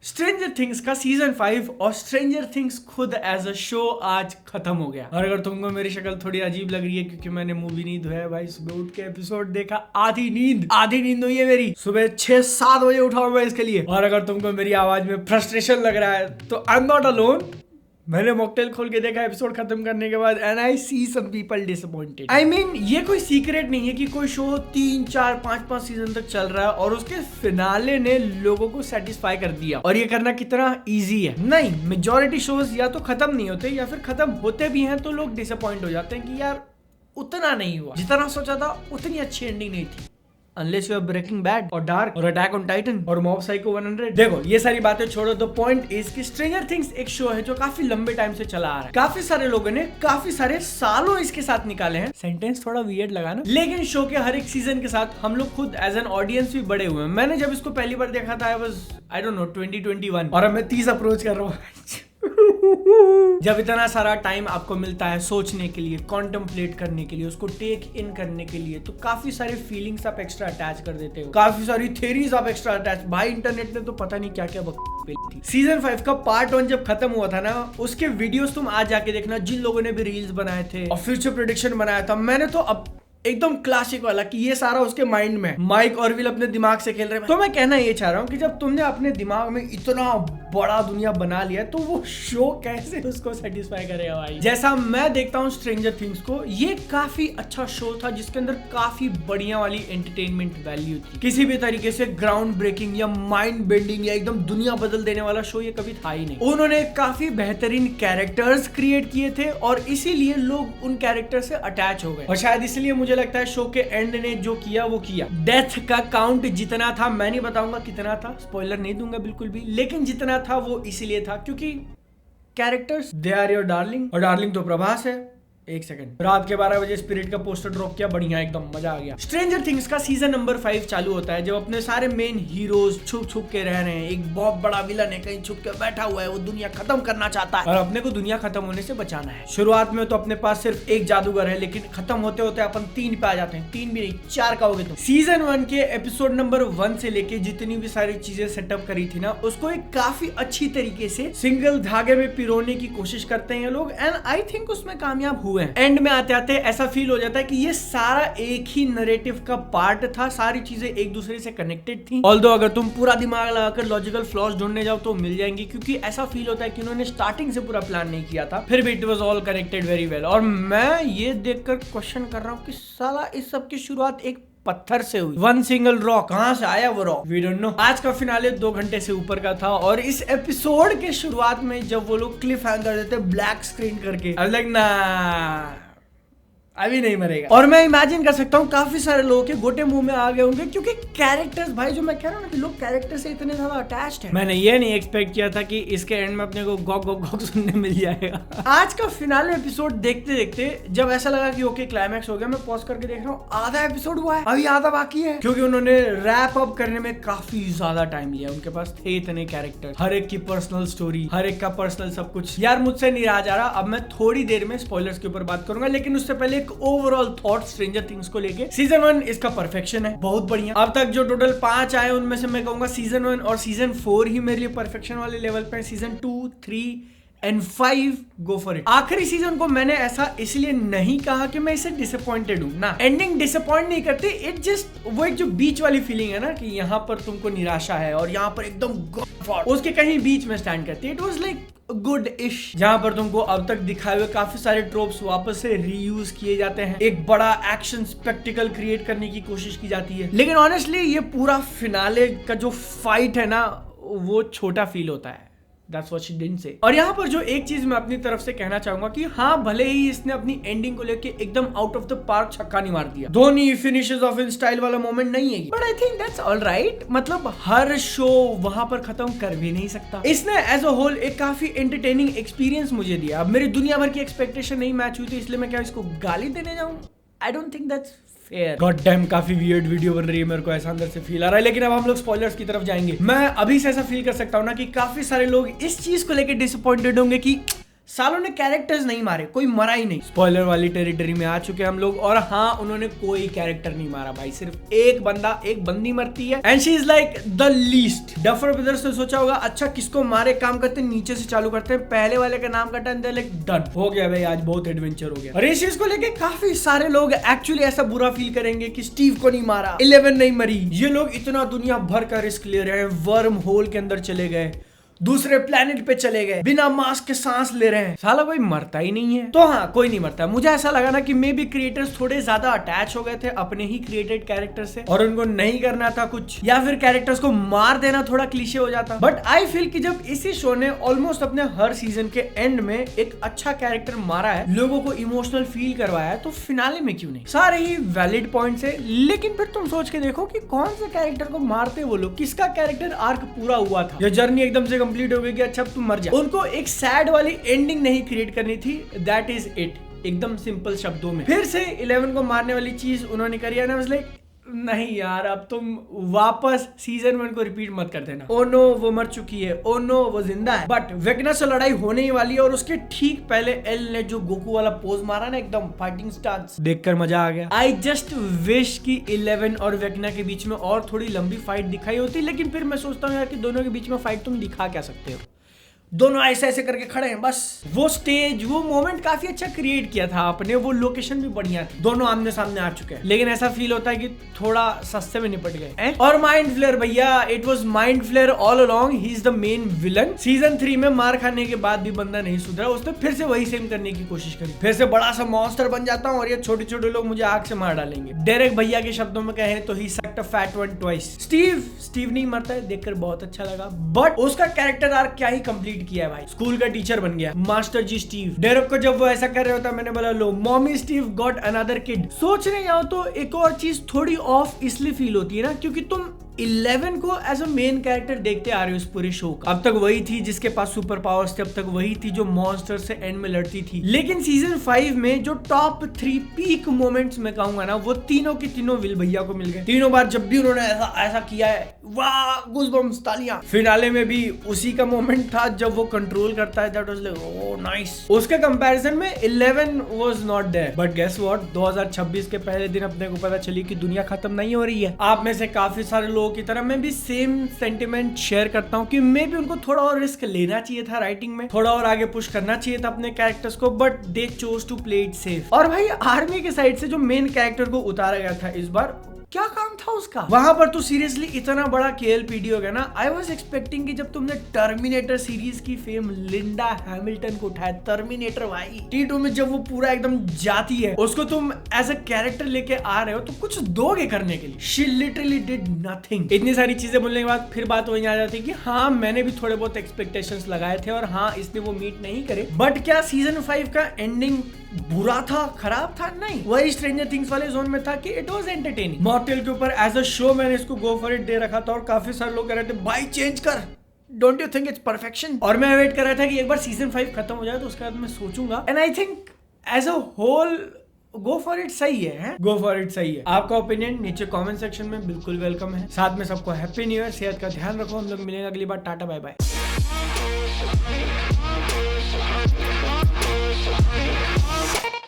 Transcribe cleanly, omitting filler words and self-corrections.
Stranger things का season 5 और stranger things खुद एज अ शो आज खत्म हो गया। और अगर तुमको मेरी शक्ल थोड़ी अजीब लग रही है क्योंकि मैंने मूवी नहीं धोया भाई, सुबह उठ के एपिसोड देखा, आधी नींद हुई है मेरी। सुबह 6-7 बजे उठा हूं मैं इसके लिए। और अगर तुमको मेरी आवाज में फ्रस्ट्रेशन लग रहा है तो आई एम नॉट अलोन। मैंने मॉकटेल खोल के देखा एपिसोड खत्म करने के बाद and I see some people disappointed. I mean ये कोई सीक्रेट नहीं है कि कोई शो 3, 4, 5 सीजन तक चल रहा है और उसके फिनाले ने लोगों को सेटिस्फाई कर दिया। और ये करना कितना इजी है। नहीं, मेजॉरिटी शोज या तो खत्म नहीं होते या फिर खत्म होते भी हैं तो लोग डिसअपॉइंट हो जाते हैं कि यार उतना नहीं हुआ जितना सोचा था, उतनी अच्छी एंडिंग नहीं थी। Unless you are Breaking Bad और Dark और Attack on Titan और Mob Psycho 100। देखो ये सारी बातें छोड़ो, द पॉइंट इज कि Stranger Things एक शो है जो काफी लंबे टाइम से चला आ रहा है। काफी सारे लोगों ने काफी सारे सालों इसके साथ निकाले हैं। सेंटेंस थोड़ा वियर्ड लगा ना, लेकिन शो के हर एक सीजन के साथ हम लोग खुद एज एन ऑडियंस भी बड़े हुए हैं। मैंने जब इसको पहली बार देखा था आई डोंट नो 2021 और अब मैं 30 अप्रोच कर रहा हूँ। जब इतना सारा टाइम आपको मिलता है सोचने के लिए, कॉन्टेम्पलेट करने के लिए, उसको टेक इन करने के लिए, तो काफी सारे फीलिंग्स आप एक्स्ट्रा अटैच कर देते हो, काफी सारी थ्योरीज आप एक्स्ट्रा अटैच। भाई इंटरनेट ने तो पता नहीं क्या क्या थी। सीजन 5 का पार्ट 1 जब खत्म हुआ था ना, उसके वीडियोस तुम आज जाके देखना, जिन लोगों ने भी रील्स बनाए थे और फ्यूचर प्रेडिक्शन बनाया था। मैंने तो अब एकदम क्लासिक वाला कि ये सारा उसके माइंड में, माइक ऑरविल अपने दिमाग से खेल रहे हैं। तो मैं कहना ये चाह रहा हूँ कि जब तुमने अपने दिमाग में इतना बड़ा दुनिया बना लिया तो वो शो कैसे उसको सेटिस्फाई करेगा भाई। जैसा मैं देखता हूँ स्ट्रेंजर थिंग्स को, ये काफी अच्छा शो था जिसके अंदर काफी बढ़िया वाली एंटरटेनमेंट वैल्यू थी। किसी भी तरीके से ग्राउंड ब्रेकिंग या माइंड बेंडिंग या एकदम दुनिया बदल देने वाला शो ये कभी था ही नहीं। उन्होंने काफी बेहतरीन कैरेक्टर्स क्रिएट किए थे और इसीलिए लोग उन कैरेक्टर से अटैच हो गए। और शायद इसलिए मुझे लगता है शो के एंड ने जो किया वो किया। डेथ का काउंट जितना था, मैं नहीं बताऊंगा कितना था, स्पॉइलर नहीं दूंगा बिल्कुल भी, लेकिन जितना था वो इसलिए था क्योंकि characters they are your darling. और डार्लिंग तो प्रभास है। एक सेकंड, रात के 12 बजे स्पिरिट का पोस्टर ड्रॉप किया, बढ़िया एकदम मजा आ गया। स्ट्रेंजर थिंग्स का सीजन नंबर 5 चालू होता है जब अपने सारे मेन हीरोज छुप छुप के रह रहे हैं। एक बहुत बड़ा विलन है कहीं छुप के बैठा हुआ है, वो दुनिया खत्म करना चाहता है और अपने को दुनिया खत्म होने से बचाना है। शुरुआत में तो अपने पास सिर्फ एक जादूगर है, लेकिन खत्म होते होते अपन 3 पे आ जाते हैं। 3 भी नहीं, 4 का हो गए। तो सीजन 1 के एपिसोड नंबर 1 से लेके जितनी भी सारी चीजें सेटअप करी थी ना, उसको एक काफी अच्छी तरीके से सिंगल धागे में पिरोने की कोशिश करते हैं ये लोग एंड आई थिंक उसमें कामयाब हुए हैं। एंड में आते आते ऐसा फील हो जाता है कि ये सारा एक ही नैरेटिव का पार्ट था, सारी चीजें एक दूसरे से कनेक्टेड थी। ऑल्दो अगर तुम पूरा दिमाग लगाकर लॉजिकल फ्लॉज ढूंढने जाओ तो मिल जाएंगी, क्योंकि ऐसा फील होता है कि उन्होंने स्टार्टिंग से पूरा प्लान नहीं किया था, फिर भी it was all connected very well. और मैं ये देखकर क्वेश्चन कर रहा हूँ कि साला इस सब की शुरुआत एक पत्थर से हुई, वन सिंगल रॉक। कहां से आया वो रॉक, वी डोंट नो। आज का फिनाले 2 घंटे से ऊपर का था और इस एपिसोड के शुरुआत में जब वो लोग क्लिफ हैंगर देते ब्लैक स्क्रीन करके, आई लाइक ना अभी नहीं मरेगा। और मैं इमेजिन कर सकता हूँ काफी सारे लोगों के गोटे मुंह में आ गए होंगे, क्योंकि कैरेक्टर्स, भाई जो मैं कह रहा हूँ ना कि लोग कैरेक्टर से इतने ज्यादा अटैच्ड हैं। मैंने ये नहीं एक्सपेक्ट किया था कि इसके एंड में अपने को गॉग गॉग गॉग सुनने मिल जाएगा। आज का फिनाले एपिसोड देखते देखते जब ऐसा लगा कि ओके क्लाइमैक्स हो गया, मैं पॉज करके देख रहा हूँ, आधा एपिसोड हुआ है, अभी आधा बाकी है, क्योंकि उन्होंने रैप अप करने में काफी ज्यादा टाइम लिया। उनके पास थे इतने कैरेक्टर, हर एक की पर्सनल स्टोरी, हर एक का पर्सनल सब कुछ। यार मुझसे नहीं रहा जा रहा। अब मैं थोड़ी देर में स्पॉयलर्स के ऊपर बात करूंगा, लेकिन उससे पहले एक ओवरऑल थॉट स्ट्रेंजर थिंग्स को लेके। सीजन 1 इसका परफेक्शन है, बहुत बढ़िया। अब तक जो टोटल 5 आए उनमें से मैं कहूंगा सीजन 1 और सीजन 4 ही मेरे लिए परफेक्शन वाले लेवल पे। Season 2, 3 and 5 go for it. आखिरी सीजन को मैंने ऐसा इसलिए नहीं कहा कि मैं इसे डिसअपॉइंटेड हूं ना, एंडिंग डिसअपॉइंट नहीं करती, इट जस्ट वो एक जो बीच वाली फीलिंग है ना कि यहाँ पर तुमको निराशा है और यहाँ पर एकदम उसके कहीं बीच में स्टैंड करती है। इट वाज लाइक गुड इश, जहां पर तुमको अब तक दिखाए हुए काफी सारे ट्रोप्स वापस से रीयूज किए जाते हैं, एक बड़ा एक्शन स्पेक्टिकल क्रिएट करने की कोशिश की जाती है। लेकिन ऑनेस्टली ये पूरा फिनाले का जो फाइट है ना, वो छोटा फील होता है। That's what she didn't say। और यहाँ पर जो एक चीज मैं अपनी तरफ से कहना चाहूंगा कि हाँ, भले ही इसने अपनी एंडिंग को लेके एकदम आउट ऑफ द पार्क छक्का नहीं मार दिया, Dhoni finishes of in style वाला मोमेंट नहीं है, but I think that's all right. मतलब हर शो वहां पर खत्म कर भी नहीं सकता। इसने एज अ होल एक काफी एंटरटेनिंग एक्सपीरियंस मुझे दिया। अब मेरी दुनिया भर की एक्सपेक्टेशन नहीं मैच हुई थी, इसलिए मैं क्या इसको गाली देने जाऊं? I don't think that's god damn, काफी वियर्ड वीडियो बन रही है, मेरे को ऐसा अंदर से फील आ रहा है। लेकिन अब हम लोग स्पॉयलर्स की तरफ जाएंगे। मैं अभी से ऐसा फील कर सकता हूँ ना कि काफी सारे लोग इस चीज को लेकर डिसअपॉइंटेड होंगे कि सालों ने कैरेक्टर्स नहीं मारे, कोई मरा ही नहीं। स्पॉइलर वाली टेरिटरी में आ चुके हम लोग। और हाँ, उन्होंने कोई कैरेक्टर नहीं मारा भाई, सिर्फ एक बंदी मरती है and she is like the least. Duffer brothers ने सोचा होगा अच्छा किसको मारे, काम करते हैं नीचे से चालू करते हैं, पहले वाले का नाम कटा, लाइक डन हो गया भाई, आज बहुत एडवेंचर हो गया। और इस चीज को लेके काफी सारे लोग एक्चुअली ऐसा बुरा फील करेंगे कि स्टीव को नहीं मारा, 11 नहीं मरी, ये लोग इतना दुनिया भर का रिस्क ले रहे हैं, वर्म होल के अंदर चले गए, दूसरे प्लेनेट पे चले गए, बिना मास्क के सांस ले रहे हैं, साला कोई मरता ही नहीं है। तो हाँ, कोई नहीं मरता। मुझे ऐसा लगा ना कि मे बी क्रिएटर्स थोड़े ज्यादा अटैच हो गए थे अपने ही क्रिएटेड कैरेक्टर से और उनको नहीं करना था कुछ, या फिर कैरेक्टर्स को मार देना थोड़ा क्लीशे हो जाता। बट आई फील कि जब इसी शो ने ऑलमोस्ट अपने हर सीजन के एंड में एक अच्छा कैरेक्टर मारा है, लोगों को इमोशनल फील करवाया है, तो फिनाले में क्यों नहीं? सारे ही वैलिड पॉइंट्स है, लेकिन फिर तुम सोच के देखो कि कौन से कैरेक्टर को मारते वो लोग, किसका कैरेक्टर आर्क पूरा हुआ था, ये जर्नी एकदम से कंप्लीट हो गई कि अच्छा तुम मर जा। उनको एक सैड वाली एंडिंग नहीं क्रिएट करनी थी, दैट इज इट। एकदम सिंपल शब्दों में फिर से 11 को मारने वाली चीज उन्होंने करी है ना, लाइक नहीं यार, अब तुम वापस सीजन 1 को रिपीट मत कर देना। ओ नो वो मर चुकी है, ओ नो वो जिंदा है। बट वेकना से लड़ाई होने ही वाली है और उसके ठीक पहले एल ने जो गोकू वाला पोज मारा ना, एकदम फाइटिंग स्टांस, देखकर मजा आ गया। आई जस्ट विश कि 11 और वेकना के बीच में और थोड़ी लंबी फाइट दिखाई होती, लेकिन फिर मैं सोचता हूँ यार कि दोनों के बीच में फाइट तुम दिखा क्या सकते हो, दोनों ऐसे ऐसे करके खड़े हैं बस। वो स्टेज, वो मोमेंट काफी अच्छा क्रिएट किया था आपने, वो लोकेशन भी बढ़िया थी, दोनों आमने सामने आ चुके हैं, लेकिन ऐसा फील होता है कि थोड़ा सस्ते में निपट गए। और माइंड फ्लेयर भैया, it was mind flayer all along, he is the main villain. Season 3 में मार खाने के बाद भी बंदा नहीं सुधरा, उसने फिर से वही सेम करने की कोशिश करी, फिर से बड़ा सा मॉन्स्टर बन जाता हूँ और ये छोटे छोटे लोग मुझे आग से मार डालेंगे। डेरेक भैया के शब्दों में कहें तो he sucked a fat one twice. Steve नहीं मरता है, देखकर बहुत अच्छा लगा, बट उसका कैरेक्टर आर्क क्या ही कंप्लीट किया है भाई, स्कूल का टीचर बन गया, मास्टर जी स्टीव। डेरेक को जब वो ऐसा कर रहे होता, मैंने बोला लो mommy Steve got another kid. सोचने जाओ तो एक और चीज थोड़ी ऑफ इसलिए फील होती है ना, क्योंकि तुम 11 को एज अ मेन कैरेक्टर देखते आ रहे हो इस पूरे शो का। अब तक वही थी जिसके पास सुपर पावर्स थे, अब तक वही थी जो मॉन्स्टर से एंड में लड़ती थी, लेकिन सीजन 5 में जो टॉप 3 पीक मोमेंट्स मैं कहूंगा ना, वो तीनों की तीनों विल भैया को मिल गए। तीनों बार जब भी उन्होंने ऐसा किया है, वाह गूज़बम्स, तालियां। फिनाले में भी उसी का मोमेंट था जब वो कंट्रोल करता है, that was like oh nice. उसके कंपैरिजन में 11 was not there, but guess what, 2026 के पहले दिन अपने को पता चली कि दुनिया खत्म नहीं हो रही है। आप में से काफी सारे लोग की तरह मैं भी सेम सेंटिमेंट शेयर करता हूँ कि मे भी उनको थोड़ा और रिस्क लेना चाहिए था राइटिंग में, थोड़ा और आगे पुश करना चाहिए था अपने कैरेक्टर्स को, but they chose to play it safe. और भाई आर्मी के साइड से जो मेन कैरेक्टर को उतारा गया था इस बार, क्या काम था उसका वहां पर? तो सीरियसली इतना बड़ा KLPD हो गया ना। आई वाज एक्सपेक्टिंग कि जब तुमने टर्मिनेटर सीरीज की फेम लिंडा हैमिल्टन को उठाया, टर्मिनेटर भाई T2 में जब वो पूरा एकदम जाती है, उसको तुम एज अ कैरेक्टर लेके आ रहे हो तो कुछ दोगे करने के लिए। She literally did nothing. इतनी सारी चीजें बोलने के बाद फिर बात वही आ जाती है कि हाँ मैंने भी थोड़े बहुत एक्सपेक्टेशंस लगाए थे और हाँ इसने वो मीट नहीं करे, बट क्या सीजन 5 का एंडिंग बुरा था, खराब था? नहीं, वही स्ट्रेंजर थिंग्स वाले जोन में था कि इट वाज एंटरटेनिंग। मॉर्टल के ऊपर एज अ शो मैंने इसको गो फॉर इट दे रखा था और काफी सारे लोग कह रहे थे भाई चेंज कर, don't you think it's perfection? और मैं वेट कर रहा था कि एक बार सीजन 5 खत्म हो जाए तो उसके बाद मैं सोचूंगा, and I think as a whole go for it सही है, गो फॉर इट सही है। आपका ओपिनियन नीचे कमेंट सेक्शन में बिल्कुल वेलकम है। साथ में सबको हैप्पी न्यू ईयर, सेहत का ध्यान रखो। हम लोग मिलेंगे अगली बार, टाटा बाय बाय।